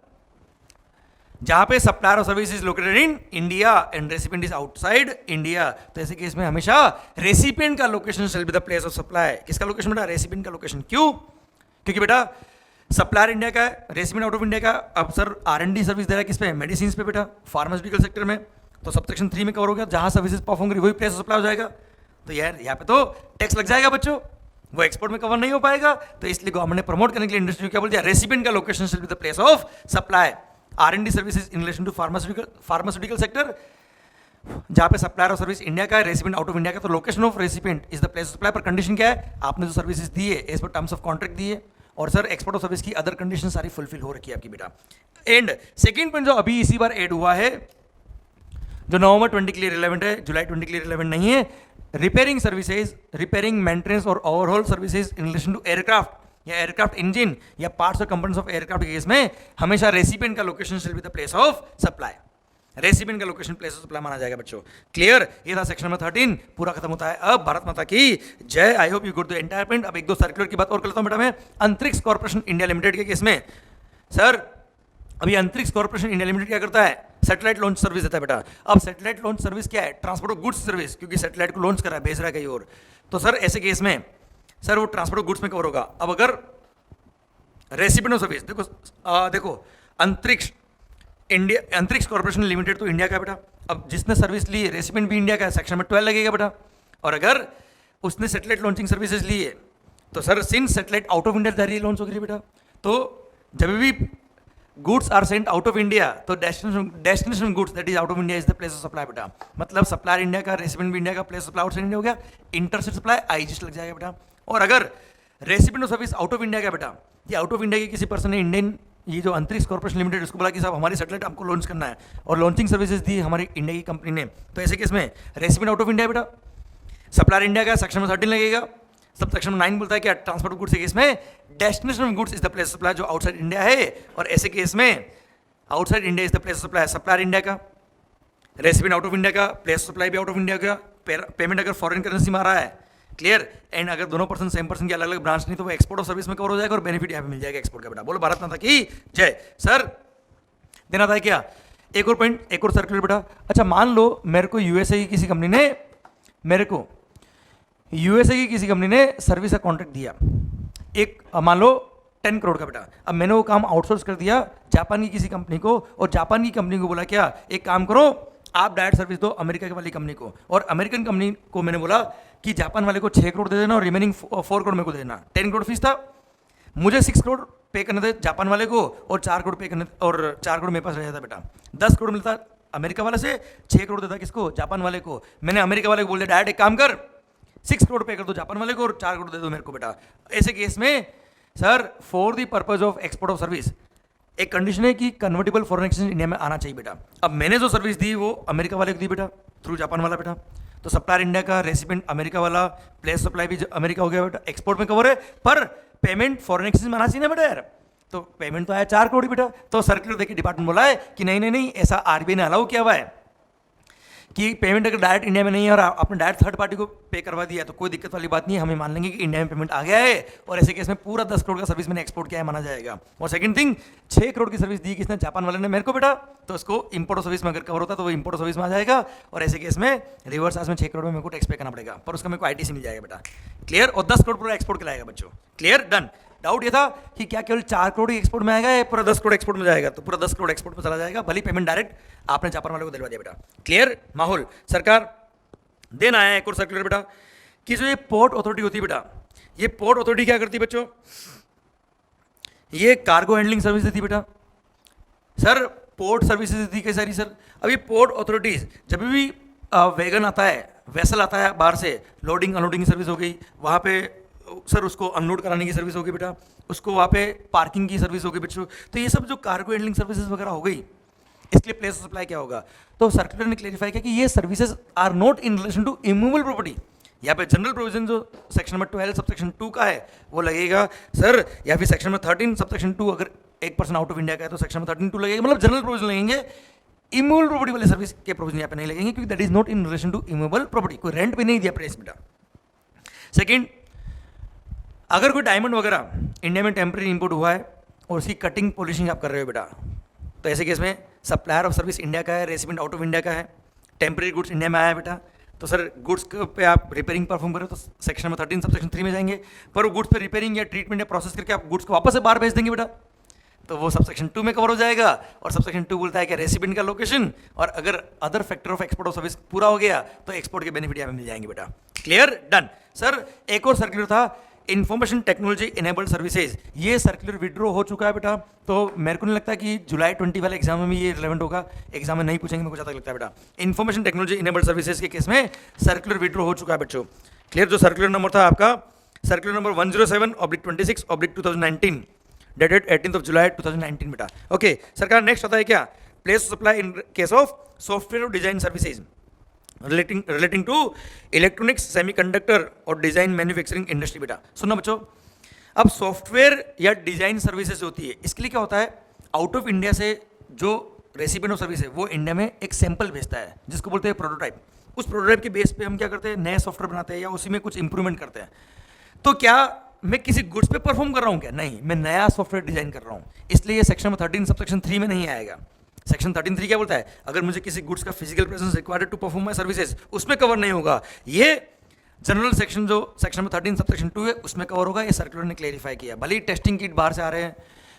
जहां पे supplier of service is located in India and recipient is outside India, तो ऐसे केस में हमेशा रेसिपिएंट का location shall be the place of supply. किसका location बेटा, recipient का लोकेशन। क्यों, क्योंकि बेटा सप्लायर इंडिया का है, रेसिपिएंट आउट ऑफ इंडिया का। अब सर R&D सर्विस दे रहा है किस पे, मेडिसिन पे बेटा, फार्मास्यूटिकल सेक्टर में, तो सबसेक्शन 3 में कवर हो गया, जहां सर्विसेज परफॉर्म करी वही प्लेस ऑफ सप्लाई हो जाएगा। तो यार यहाँ पे तो टैक्स लग जाएगा बच्चों, वो एक्सपोर्ट में कवर नहीं हो पाएगा। तो इसलिए गवर्नमेंट ने प्रमोट करने के लिए इंडस्ट्री क्या बोल दिया, रेसिपिएंट का location shall be the place of supply. R&D services in relation to pharmaceutical sector, जहां पे सप्लायर ऑफ सर्विस इंडिया का है, रेसिपिएंट आउट ऑफ इंडिया का, तो location of recipient is the place of supply. पर condition क्या है, आपने जो सर्विसेज दी है as per terms of contract दी है, और सर एक्सपोर्ट ऑफ सर्विस की अदर कंडीशन सारी फुलफिल हो रखी है आपकी बेटा। एंड सेकंड पॉइंट जो अभी इसी बार ऐड हुआ है, जो नवंबर 20 के लिए रिलेवेंट है, जुलाई 20 के लिए रिलेवेंट नहीं है, रिपेयरिंग सर्विसेज, रिपेयरिंग मेंटेनेंस और overall services in relation to aircraft या एयरक्राफ्ट इंजन या पार्ट्स और कंपोनेंट्स ऑफ एयरक्राफ्ट के केस में हमेशा रेसिपिएंट का location shall be the place of supply. Recipient का लोकेशन प्लेस ऑफ सप्लाई माना जाएगा बच्चों। क्लियर, ये था सेक्शन नंबर 13, पूरा खत्म होता है। अब भारत माता की जय। I hope you good the entire point. अब एक दो सर्कुलर की बात और कर लेता हूं बेटा मैं। अंतरिक्ष कॉर्पोरेशन इंडिया लिमिटेड के केस में सर, अभी अंतरिक्ष कॉर्पोरेशन इंडिया लिमिटेड क्या करता है, सैटेलाइट लॉन्च सर्विस देता है बेटा। अब सैटेलाइट लॉन्च सर्विस क्या है, ट्रांसपोर्ट ऑफ गुड्स सर्विस, क्योंकि सैटेलाइट को लॉन्च कर रहा है, भेज रहा है कहीं और। तो सर ऐसे केस में सर वो ट्रांसपोर्ट ऑफ गुड्स में कवर होगा। अब अगर रेसिपिएंट ऑफ सर्विस, देखो अंतरिक्ष कॉर्पोरेशन लिमिटेड तो इंडिया का बेटा, अब जिसने सर्विस ली है रेसिपिएंट भी इंडिया का है, सेक्शन में 12 लगेगा बेटा। और अगर उसने सैटेलाइट लॉन्चिंग सर्विसेज ली है तो sir since satellite out of India दायरे लॉन्च हो गई बेटा, तो जब भी goods are sent out of India तो destination goods that is out of India is the place of supply बेटा। मतलब सप्लायर इंडिया का, रेसिपिएंट भी इंडिया का, प्लेस सप्लाई आउटसाइड इंडिया हो गया, इंटरस्टेट सप्लाई आईजीएसटी लग जाएगा बेटा। और अगर recipient of service out of India का बेटा, ये आउट ऑफ इंडिया के किसी पर्सन ने इंडियन ये जो अंतरिक्ष कॉर्पोरेशन लिमिटेड उसको बोला कि साहब हमारी सैटेलाइट आपको लॉन्च करना है और लॉन्चिंग सर्विसेज दी हमारी इंडिया की कंपनी ने, तो ऐसे केस में रेसिपिएंट आउट ऑफ इंडिया बेटा, सप्लायर इंडिया का, सेक्शन में 13 लगेगा। सब सेक्शन में 9 बोलता है कि ट्रांसपोर्ट गुड्स के केस में destination of goods is the place supply, जो आउटसाइड इंडिया है। और ऐसे केस में outside India is the place supply, supplier India का, रेसिपिएंट आउट ऑफ इंडिया का, प्लेस सप्लाई भी आउट ऑफ इंडिया का, पेमेंट अगर फॉरेन करेंसी में आ रहा है। क्लियर, एंड अगर दोनों पर्सन सेम पर्सन की अलग अलग ब्रांच नहीं तो वो एक्सपोर्ट ऑफ सर्विस में कवर हो जाएगा और बेनिफिट यहाँ पे मिल जाएगा एक्सपोर्ट का बेटा। बोलो भारत माता की जय। सर देना था क्या, एक और पॉइंट, एक और सर्कुलर बेटा। अच्छा मान लो मेरे को यूएसए की किसी कंपनी ने सर्विस का कॉन्ट्रैक्ट दिया, एक मान लो 10 करोड़ का बेटा। अब मैंने वो काम आउटसोर्स कर दिया जापान की किसी कंपनी को, और जापान की कंपनी को बोला क्या, एक काम करो आप डायरेक्ट सर्विस दो अमेरिका वाली कंपनी को, और अमेरिकन कंपनी को मैंने बोला कि जापान वाले को 6 करोड़ दे देना और रिमेनिंग 4 करोड़ मेरे को देना। 10 करोड़ फीस था, मुझे 6 करोड़ पे करने थे जापान वाले को और 4 करोड़ पे करने, और 4 करोड़ मेरे पास रह जाता बेटा। 10 करोड़ मिलता अमेरिका वाले से, 6 करोड़ देता किसको, जापान वाले को। मैंने अमेरिका वाले को बोल दिया डायरेक्ट एक काम कर 6 करोड़ पे कर दो जापान वाले को और 4 करोड़ दे दो मेरे को बेटा। ऐसे केस में sir for the purpose of export of service एक कंडीशन है कि कन्वर्टेबल फॉरेन एक्सचेंज इंडिया में आना चाहिए बेटा। अब मैंने जो सर्विस दी वो अमेरिका वाले को दी बेटा थ्रू जापान वाला बेटा, तो सप्लायर इंडिया का, रेसिपिएंट अमेरिका वाला, प्लेस सप्लाई भी अमेरिका हो गया बेटा, एक्सपोर्ट में कवर है, पर पेमेंट फॉरेन एक्सचेंज में आना चाहिए ना बेटा यार। तो पेमेंट तो आया 4 करोड़ बेटा। तो सर्कुलर देखिए डिपार्टमेंट बोला है कि नहीं ऐसा आरबीआई ने अलाउ किया हुआ है कि पेमेंट अगर डायरेक्ट इंडिया में नहीं है और आपने डायरेक्ट थर्ड पार्टी को पे करवा दिया तो कोई दिक्कत वाली बात नहीं है, हमें मान लेंगे कि इंडिया में पेमेंट आ गया है और ऐसे केस में पूरा 10 करोड़ का सर्विस मैंने एक्सपोर्ट किया है माना जाएगा। और सेकंड थिंग 6 करोड़ की सर्विस दी किसने, जापान वाले ने मेरे को बेटा, तो उसको इंपोर्ट और सर्विस में अगर कवर होता तो वो इंपोर्ट और सर्विस में आ जाएगा और ऐसे केस में रिवर्स आज में 6 करोड़ में मेरे को टैक्स पे करना पड़ेगा, पर उसका मेरे को आईटीसी मिल जाएगा बेटा। क्लियर, और 10 करोड़ पूरा एक्सपोर्ट कराएगा बच्चों। Clear, done. डाउट ये था कि क्या केवल 4 करोड़ ही एक्सपोर्ट में आएगा या पूरा 10 करोड़ एक्सपोर्ट में जाएगा, तो पूरा 10 करोड़ एक्सपोर्ट में चला जाएगा, भले पेमेंट डायरेक्ट आपने जापान वाले को दिलवा दिया बेटा। क्लियर, माहौल सरकार देन आया एक और सर्कुलर बेटा कि जो ये पोर्ट अथॉरिटी होती है बेटा, ये पोर्ट अथॉरिटी क्या करती है बच्चों, ये कार्गो हैंडलिंग सर्विस देती है बेटा। सर पोर्ट सर्विसेज देती है सारी सर। अब ये पोर्ट अथॉरिटीज जब भी वैगन आता है, वेसल आता है बाहर से, लोडिंग अनलोडिंग सर्विस हो गई, वहाँ पे सर उसको अनलोड कराने की सर्विस होगी बेटा, उसको वहाँ पे पार्किंग की सर्विस होगी बच्चों। तो ये सब जो कार्गो हैंडलिंग सर्विसेज वगैरह हो गई, इसलिए प्लेस ऑफ सप्लाई क्या होगा, तो सर्कुलर ने क्लेरिफाई किया कि ये services are not in relation to immovable property. यहाँ पे जनरल प्रोविजन जो सेक्शन नंबर 12 सबसेक्शन 2 का है वो लगेगा सर, या फिर सेक्शन नंबर 13 सबसेक्शन 2 अगर एक पर्सन आउट ऑफ इंडिया का है तो सेक्शन नंबर 13 2 लगेगा, मतलब जनरल प्रोविजन लगेंगे। इमूवेबल प्रॉपर्टी वाले सर्विस के प्रोविजन यहाँ पे नहीं लगेंगे क्योंकि that is not in relation to immovable property, कोई रेंट पे नहीं दिया प्रेस बेटा। सेकेंड, अगर कोई डायमंड वगैरह इंडिया में टेम्परेरी इंपोर्ट हुआ है और उसकी कटिंग पॉलिशिंग आप कर रहे हो बेटा, तो ऐसे केस में सप्लायर ऑफ सर्विस इंडिया का है, रेसिपिएंट आउट ऑफ इंडिया का है, टेम्परेरी गुड्स इंडिया में आया है बेटा, तो सर गुड्स पे आप रिपेयरिंग परफॉर्म करो तो सेक्शन नंबर 13 सबसेक्शन 3 में जाएंगे, पर वो गुड्स पे रिपेयरिंग या ट्रीटमेंट या प्रोसेस करके आप गुड्स को वापस से बाहर भेज देंगे बेटा, तो वो सबसेक्शन 2 में कवर हो जाएगा। और सबसेक्शन 2 बोलता है कि रेसिपिएंट का लोकेशन, और अगर अदर फैक्टर ऑफ एक्सपोर्ट और सर्विस पूरा हो गया तो एक्सपोर्ट के बेनिफिट यहाँ पे मिल जाएंगे बेटा। Clear, done. सर एक और सर्कुलर था, इंफॉर्मेशन टेक्नोलॉजी इनेबल्ड सर्विसेज, ये सर्कुलर विड्रॉ हो चुका है बेटा। तो मेरे को नहीं लगता कि जुलाई 20 वाले एग्जाम में भी ये रिलेवेंट होगा, एग्जाम में नहीं पूछेंगे, मेरे को ज़्यादा लगता है बेटा। इंफॉर्मेशन टेक्नोलॉजी इनेबल्ड सर्विसेज के केस में सर्कुलर विड्रॉ हो चुका है बच्चों। क्लियर, जो सर्कुलर नंबर था आपका सर्कुलर नंबर 107/26/2019 डेटेड 18 जुलाई 2019 बेटा। ओके, सरकार नेक्स्ट आता है क्या, place supply in case of software design services relating to electronics, semiconductor और डिजाइन मैन्युफैक्चरिंग इंडस्ट्री बेटा। सुनना बच्चों, अब सॉफ्टवेयर या डिजाइन सर्विसेज होती है, इसके लिए क्या होता है, आउट ऑफ इंडिया से जो रेसिपिएंट ऑफ सर्विस है वो इंडिया में एक सैंपल भेजता है जिसको बोलते हैं प्रोटोटाइप। उस प्रोटोटाइप के बेस पे हम क्या करते हैं, नए सॉफ्टवेयर बनाते हैं या उसी में कुछ इंप्रूवमेंट करते हैं। तो क्या मैं किसी गुड्स पे परफॉर्म कर रहा हूँ क्या, नहीं, मैं नया सॉफ्टवेयर डिजाइन कर रहा हूँ, इसलिए ये सेक्शन 13 सबसेक्शन 3 में नहीं आएगा। सेक्शन 13(3) क्या बोलता है, अगर मुझे किसी गुड्स का physical presence required to perform my services, उसमें कवर नहीं होगा। ये जनरल सेक्शन जो सेक्शन 13 सबसेक्शन 2 है उसमें कवर होगा। ये सर्कुलर ने क्लेरिफाई किया, भले ही टेस्टिंग किट बाहर से आ रहे हैं,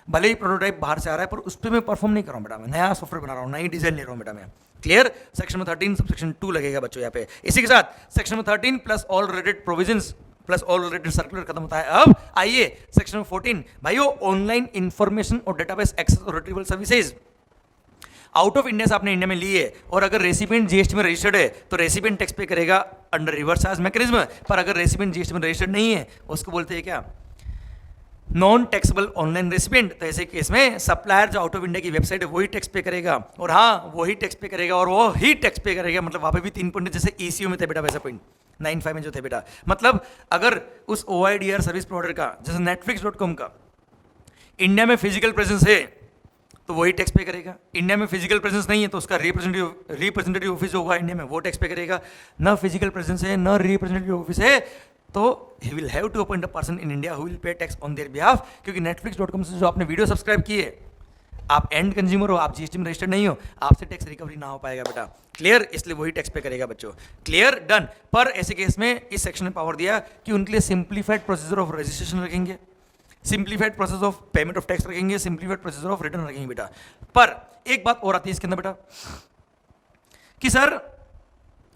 भले ही प्रोटोटाइप बाहर से आ रहा है, पर उस पर मैं परफॉर्म नहीं कर रहा हूँ बेटा, मैं नया सॉफ्टवेयर बना रहा हूँ, नई डिजाइन ले रहा हूँ बेटा मैं। क्लियर, सेक्शन 13 सबसेक्शन 2 लगेगा बच्चों यहाँ पे। इसी के साथ section 13 plus all related provisions plus all related circular खत्म होता है। अब आइए सेक्शन 14 भाइयों, ऑनलाइन इंफॉर्मेशन और डेटाबेस एक्सेस और retrieval services. Out of India से आपने इंडिया में ली है, और अगर रेसिपिएंट जीएसटी में रजिस्टर्ड है तो रेसिपिएंट टैक्स पे करेगा अंडर रिवर्स चार्ज मैकेनिज्म। पर अगर रेसिपिएंट जीएसटी में रजिस्टर्ड नहीं है, उसको बोलते हैं क्या, नॉन टैक्सेबल ऑनलाइन रेसिपिएंट। तो ऐसे केस में सप्लायर जो आउट ऑफ इंडिया की वेबसाइट है वही टैक्स पे करेगा, और हाँ वही टैक्स पे करेगा, और वो ही टैक्स पे करेगा। मतलब वहाँ पे भी 3 पॉइंट जैसे ईसीओ में थे बेटा, वैसा पॉइंट 95 में जो थे बेटा। मतलब अगर उस OIDR सर्विस प्रोवाइडर का जैसे netflix.com का इंडिया में फिजिकल प्रेजेंस है तो वही टैक्स पे करेगा, इंडिया में फिजिकल प्रेजेंस नहीं है तो उसका रिप्रेजेंटेटिव ऑफिस जो होगा इंडिया में वो टैक्स पे करेगा। न फिजिकल प्रेजेंस है न रिप्रेजेंटेटिव ऑफिस है तो he will have to appoint a person in India who will pay tax on their behalf. क्योंकि netflix.com से जो आपने वीडियो सब्सक्राइब की है, आप एंड कंज्यूमर हो, आप जीएसटी में रजिस्टर्ड नहीं हो, आपसे टैक्स रिकवरी ना हो पाएगा बेटा। क्लियर, इसलिए वही टैक्स पे करेगा बच्चों। Clear, done. पर ऐसे केस में इस सेक्शन ने पावर दिया कि उनके लिए सिंप्लीफाइड प्रोसीजर ऑफ रजिस्ट्रेशन रखेंगे, simplified process of payment of tax रखेंगे, सिंप्लीफाइड प्रोसीजर ऑफ रिटर्न रखेंगे बेटा। पर एक बात और आती है इसके अंदर बेटा कि सर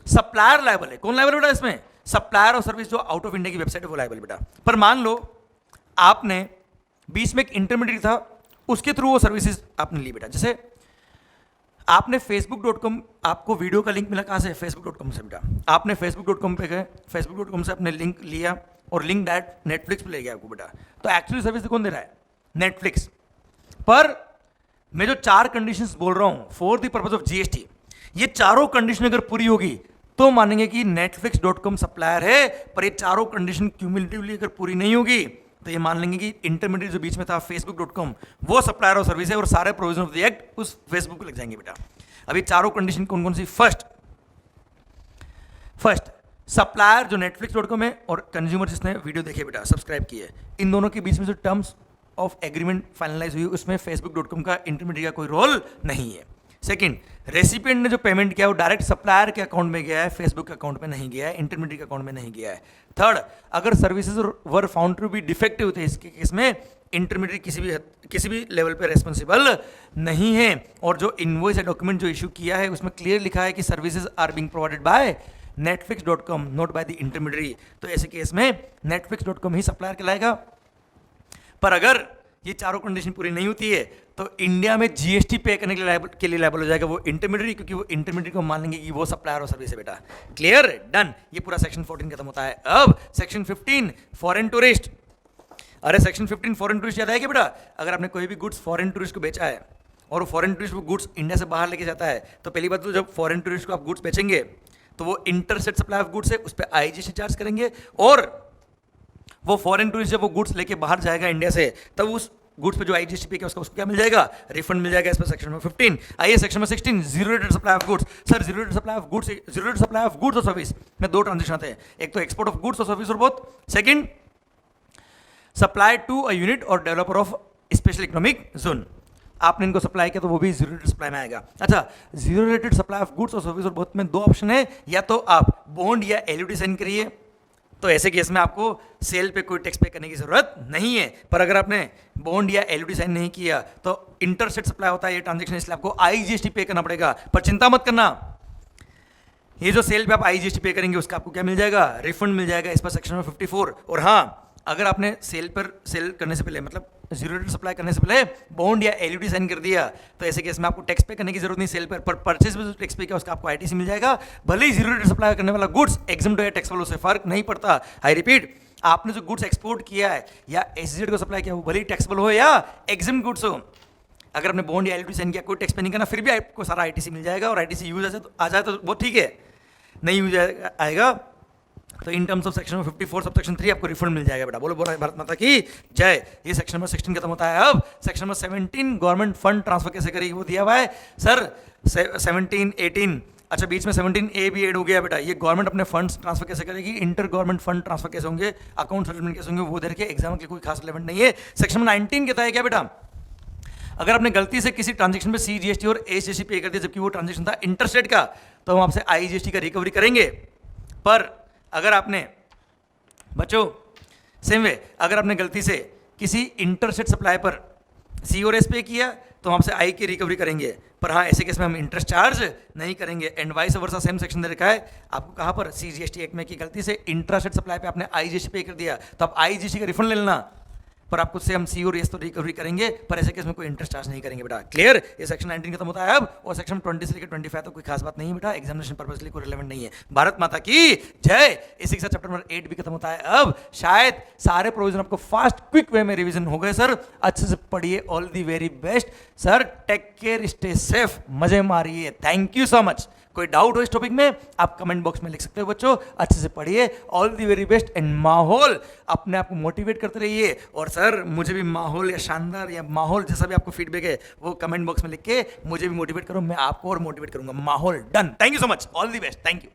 सप्लायर लायबल है। कौन लायबल बेटा इसमें, सप्लायर ऑफ सर्विस जो आउट ऑफ इंडिया की वेबसाइट है वो लायबल बेटा। पर मान लो आपने बीच में एक इंटरमीडिएट था, उसके थ्रू वो सर्विसेज आपने ली बेटा। जैसे आपने facebook.com, आपको वीडियो का लिंक मिला कहाँ से, facebook.com से बेटा। आपने facebook.com पे गए, facebook.com से आपने लिंक लिया और लिंक डायरेक्ट नेटफ्लिक्स पे ले गया आपको बेटा। तो एक्चुअली सर्विस कौन दे रहा है, नेटफ्लिक्स। पर मैं जो 4 कंडीशंस बोल रहा हूँ for the purpose of GST, ये चारों कंडीशन अगर पूरी होगी तो मानेंगे कि netflix.com सप्लायर है। पर ये चारों कंडीशन क्यूमुलेटिवली अगर पूरी नहीं होगी तो ये मान लेंगे कि इंटरमीडिएट जो बीच में था facebook.com वो सप्लायर ऑफ सर्विस है, और सारे प्रोविजन ऑफ द एक्ट उस फेसबुक पे लग जाएंगे बेटा। अभी चारों कंडीशन कौन कौन सी, फर्स्ट सप्लायर जो netflix.com है और कंज्यूमर जिसने वीडियो देखे बेटा, सब्सक्राइब किए, इन दोनों के बीच में जो टर्म्स ऑफ एग्रीमेंट फाइनलाइज हुई उसमें facebook.com का इंटरमीडिएट का कोई रोल नहीं है। सेकंड, रेसिपिएंट ने जो पेमेंट किया वो डायरेक्ट सप्लायर के अकाउंट में गया है, फेसबुक के अकाउंट में नहीं गया है, इंटरमीडिएट के अकाउंट में नहीं गया है। थर्ड, अगर services were found to be defective थे इसके केस में इंटरमीडिएट किसी भी लेवल पे रेस्पॉन्सिबल नहीं है। और जो इनवॉइस या डॉक्यूमेंट जो इशू किया है उसमें क्लियर लिखा है कि services are being provided by netflix.com not by the intermediate. तो ऐसे केस में netflix.com ही सप्लायर कहलाएगा। पर अगर ये चारों कंडीशन पूरी नहीं होती है तो इंडिया में जीएसटी पे करने के लिए लायबल हो जाएगा वो इंटरमीडिएट, क्योंकि वो इंटरमीडिएट को मान लेंगे कि वो सप्लायर और सर्विस है बेटा। Clear, done. ये पूरा सेक्शन 14 खत्म होता है। अब सेक्शन 15 फॉरेन टूरिस्ट। अरे सेक्शन 15 फॉरेन टूरिस्ट याद है क्या बेटा, अगर आपने कोई भी गुड्स फॉरेन टूरिस्ट को बेचा है और वो फॉरेन टूरिस्ट वो गुड्स इंडिया से बाहर लेके जाता है, तो पहली बात तो जब फॉरेन टूरिस्ट को आप गुड्स बेचेंगे तो वो इंटरसेट सप्लाई ऑफ गुड्स है, उस पर आईजीएसटी चार्ज करेंगे। और वो फॉरेन टूरिस्ट जब वो गुड्स लेके बाहर जाएगा इंडिया से, तब उस गुड्स पे जो आईजीएसटी पे किया उसको क्या मिल जाएगा, रिफंड मिल जाएगा। इस पर सेक्शन में 15। आइए सेक्शन में 16 zero rated supply of goods. Sir zero rated supply of goods, zero rated supply of goods और सर्विस में 2 ट्रांजेक्शन आते हैं, एक तो एक्सपोर्ट ऑफ गुड्स और सर्विस और both. Second, supply to a unit और developer of special economic zone. आपने इनको सप्लाई किया तो वो भी जीरो रेटेड सप्लाई में आएगा। अच्छा, zero rated supply of goods और सर्विस और बोथ में 2 ऑप्शन है, या तो आप बॉन्ड या एलयूडी साइन करिए तो ऐसे केस में आपको सेल पे कोई टैक्स पे करने की जरूरत नहीं है। पर अगर आपने बॉन्ड या एलयूडी साइन नहीं किया तो इंटरस्टेट सप्लाई होता है ये ट्रांजेक्शन, इसलिए आपको आईजीएसटी पे करना पड़ेगा। पर चिंता मत करना, ये जो सेल पे आप आईजीएसटी पे करेंगे उसका आपको क्या मिल जाएगा, रिफंड मिल जाएगा इस पर सेक्शन नंबर 54। और हाँ, अगर आपने सेल करने से पहले मतलब जीरो रेट सप्लाई करने से पहले बॉन्ड या एलयूडी साइन कर दिया तो ऐसे केस में आपको टैक्स पे करने की जरूरत नहीं सेल पर परचेज में जो टैक्स पे किया उसका आपको आईटीसी मिल जाएगा। भले ही जीरो रेट सप्लाई करने वाला गुड्स एग्जम्प्ट या टैक्सेबल, उससे फर्क नहीं पड़ता। आई रिपीट, आपने जो गुड्स एक्सपोर्ट किया है या एसजेड को सप्लाई किया वो भले ही टैक्सेबल हो या एग्जम्प्ट गुड्स हो, अगर आपने बॉन्ड या एलयूडी साइन किया कोई टैक्स पे नहीं करना, फिर भी आपको सारा आईटीसी मिल जाएगा। और आईटीसी यूज आ जाए तो वो ठीक है, नहीं यूज आएगा तो इन टर्म्स ऑफ सेक्शन 54 सब सेक्शन 3 आपको रिफंड मिल जाएगा बेटा। बोलो बोलो भारत माता की जय। ये सेक्शन नंबर 16 खत्म होता है। अब section number 17 government fund transfer कैसे करेगी वो दिया हुआ है सर। 17, 18, अच्छा बीच में 17A भी ऐड हो गया बेटा। ये गवर्नमेंट अपने फंड्स ट्रांसफर कैसे करेगी, इंटर गवर्नमेंट फंड ट्रांसफर कैसे होंगे, अकाउंट सेटलमेंट कैसे होंगे, वो दे रखे एग्जाम के कोई खास रिलेवेंट नहीं है। सेक्शन नंबर 19 कहता है क्या बेटा, अगर आपने गलती से किसी ट्रांजेक्शन में सीजीएसटी और एसजीएसटी पे कर दिया जबकि वो ट्रांजेक्शन था इंटरस्टेट का, तो हम आपसे आईजीएसटी का रिकवरी करेंगे। पर अगर आपने बच्चों सेम वे अगर आपने गलती से किसी इंटरस्टेट सप्लाई पर सी और एस पे किया तो हम आपसे आई की रिकवरी करेंगे। पर हाँ, ऐसे केस में हम इंटरेस्ट चार्ज नहीं करेंगे। And vice versa same section दे रखा है आपको कहाँ पर, सीजीएसटी एक्ट में कि गलती से इंटरस्टेट सप्लाई पे आपने आईजीएसटी पे कर दिया तो आप आईजीएसटी का रिफंड ले लेना, पर आपको से हम सी और एस तो रिकवरी करेंगे, पर ऐसे केस में कोई इंटरेस्ट चार्ज नहीं करेंगे बेटा। क्लियर। ये सेक्शन 19 खत्म होता है अब, और सेक्शन 20 से लेकर 25 तो कोई खास बात नहीं है बेटा, एग्जामिनेशन पर्पस के लिए कोई रिलेवेंट नहीं है। भारत माता की जय। इसी के साथ चैप्टर नंबर 8 भी खत्म होता है अब। शायद सारे प्रोविजन आपको फास्ट क्विक वे में रिवीजन हो गए सर, अच्छे से पढ़िए। All the very best sir, take care, stay safe, मजे मारिए। Thank you so much. कोई डाउट हो इस टॉपिक में आप कमेंट बॉक्स में लिख सकते हो बच्चों, अच्छे से पढ़िए। All the very best. And माहौल अपने आप को मोटिवेट करते रहिए। और सर मुझे भी माहौल या शानदार या माहौल जैसा भी आपको फीडबैक है वो कमेंट बॉक्स में लिख के मुझे भी मोटिवेट करो, मैं आपको और मोटिवेट करूंगा। माहौल done. Thank you so much, all the best, thank you.